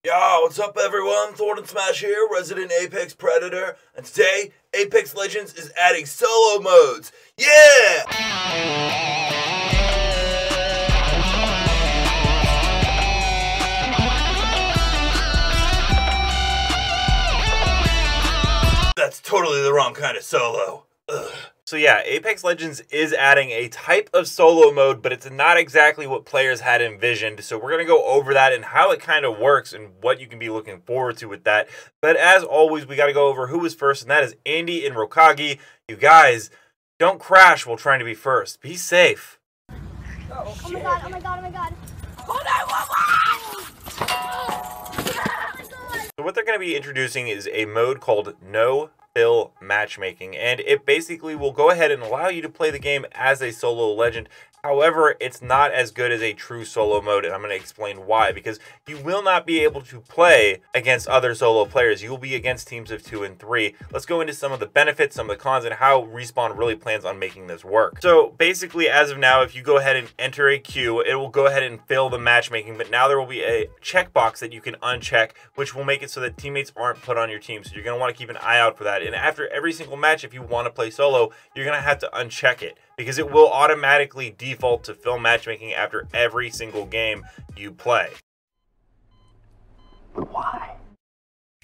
Yo, what's up everyone? Thornton Smash here, resident Apex Predator, and today, Apex Legends is adding solo modes. Yeah! That's totally the wrong kind of solo. Ugh. So yeah, Apex Legends is adding a type of solo mode, but it's not exactly what players had envisioned. So we're going to go over that and how it kind of works and what you can be looking forward to with that. But as always, we got to go over who was first, and that is Andy and Rokagi. You guys, don't crash while trying to be first. Be safe. Oh my god, oh my god, oh my god. So what they're going to be introducing is a mode called No Fill Matchmaking, and it basically will go ahead and allow you to play the game as a solo legend. However, it's not as good as a true solo mode, and I'm going to explain why. Because you will not be able to play against other solo players. You will be against teams of 2 and 3. Let's go into some of the benefits, some of the cons, and how Respawn really plans on making this work. So basically, as of now, if you go ahead and enter a queue, it will go ahead and fill the matchmaking, but now there will be a checkbox that you can uncheck, which will make it so that teammates aren't put on your team. So you're going to want to keep an eye out for that. And after every single match, if you want to play solo, you're going to have to uncheck it, because it will automatically default to fill matchmaking after every single game you play. Why?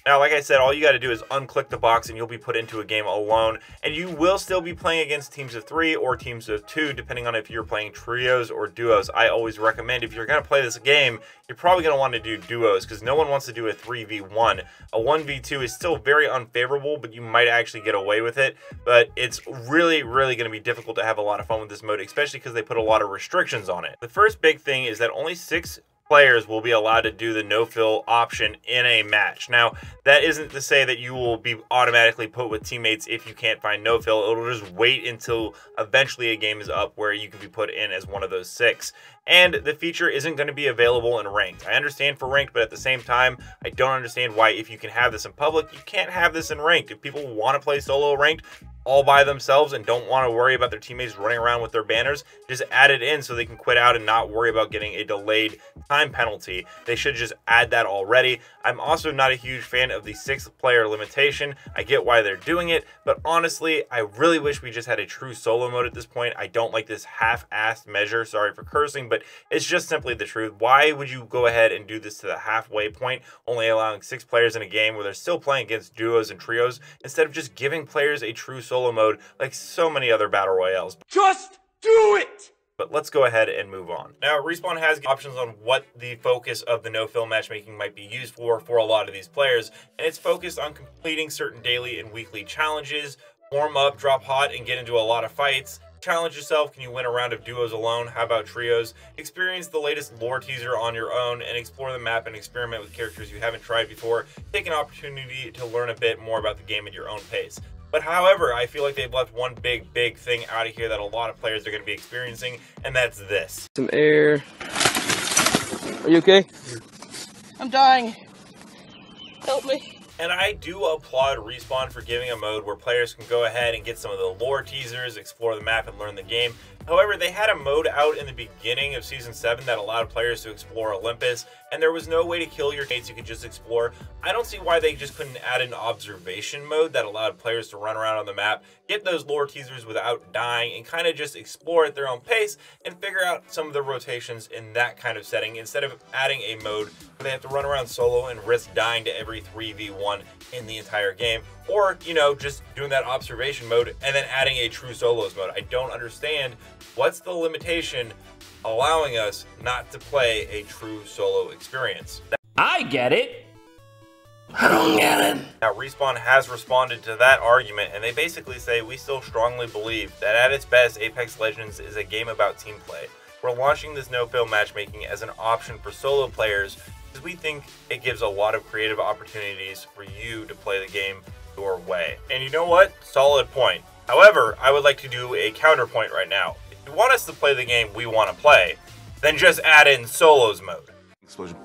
Now, like I said, all you got to do is unclick the box and you'll be put into a game alone. And you will still be playing against teams of 3 or teams of 2, depending on if you're playing trios or duos. I always recommend, if you're going to play this game, you're probably going to want to do duos, because no one wants to do a 3v1. A 1v2 is still very unfavorable, but you might actually get away with it. But it's really going to be difficult to have a lot of fun with this mode, especially because they put a lot of restrictions on it. The first big thing is that only 6 players will be allowed to do the no-fill option in a match. Now, that isn't to say that you will be automatically put with teammates if you can't find no-fill. It'll just wait until eventually a game is up where you can be put in as one of those 6. And the feature isn't going to be available in ranked. I understand for ranked, but at the same time, I don't understand why, if you can have this in public, you can't have this in ranked. If people want to play solo ranked all by themselves and don't want to worry about their teammates running around with their banners, just add it in so they can quit out and not worry about getting a delayed time penalty. They should just add that already. I'm also not a huge fan of the 6-player limitation. I get why they're doing it, but honestly, I really wish we just had a true solo mode at this point. I don't like this half-assed measure. Sorry for cursing, but it's just simply the truth. Why would you go ahead and do this to the halfway point, only allowing 6 players in a game where they're still playing against duos and trios, instead of just giving players a true solo mode like so many other battle royales? Just do it! But let's go ahead and move on. Now, Respawn has options on what the focus of the no-fill matchmaking might be used for a lot of these players, and it's focused on completing certain daily and weekly challenges, warm up, drop hot, and get into a lot of fights. Challenge yourself. Can you win a round of duos alone? How about trios? Experience the latest lore teaser on your own and explore the map and experiment with characters you haven't tried before. Take an opportunity to learn a bit more about the game at your own pace. But however, I feel like they've left one big thing out of here that a lot of players are going to be experiencing, and that's this. Some air. Are you okay? I'm dying. Help me. And I do applaud Respawn for giving a mode where players can go ahead and get some of the lore teasers, explore the map, and learn the game. However, they had a mode out in the beginning of Season 7 that allowed players to explore Olympus, and there was no way to kill your mates. You could just explore. I don't see why they just couldn't add an observation mode that allowed players to run around on the map, get those lore teasers without dying, and kind of just explore at their own pace and figure out some of the rotations in that kind of setting, instead of adding a mode where they have to run around solo and risk dying to every 3v1 in the entire game. Or, you know, just doing that observation mode and then adding a true solos mode. I don't understand what's the limitation allowing us not to play a true solo experience. I get it. I don't get it. Now, Respawn has responded to that argument, and they basically say, we still strongly believe that at its best, Apex Legends is a game about team play. We're launching this no-fill matchmaking as an option for solo players because we think it gives a lot of creative opportunities for you to play the game your way. And you know what? Solid point. However, I would like to do a counterpoint right now. If you want us to play the game we want to play, then just add in solos mode. Explosion.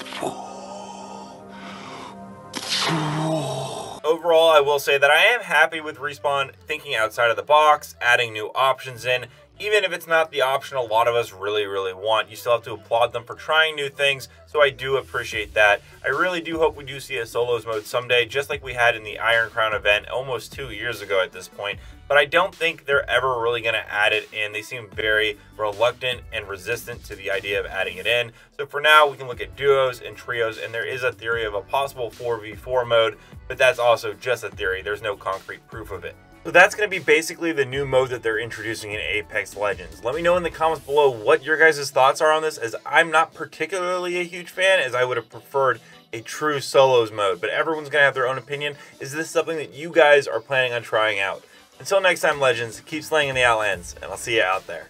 Overall, I will say that I am happy with Respawn thinking outside of the box, adding new options in. Even if it's not the option a lot of us really want, you still have to applaud them for trying new things, so I do appreciate that. I really do hope we do see a solos mode someday, just like we had in the Iron Crown event almost 2 years ago at this point, but I don't think they're ever really going to add it in. They seem very reluctant and resistant to the idea of adding it in. So for now, we can look at duos and trios, and there is a theory of a possible 4v4 mode, but that's also just a theory. There's no concrete proof of it. So that's going to be basically the new mode that they're introducing in Apex Legends. Let me know in the comments below what your guys' thoughts are on this, as I'm not particularly a huge fan, as I would have preferred a true solos mode. But everyone's going to have their own opinion. Is this something that you guys are planning on trying out? Until next time, Legends, keep slaying in the Outlands, and I'll see you out there.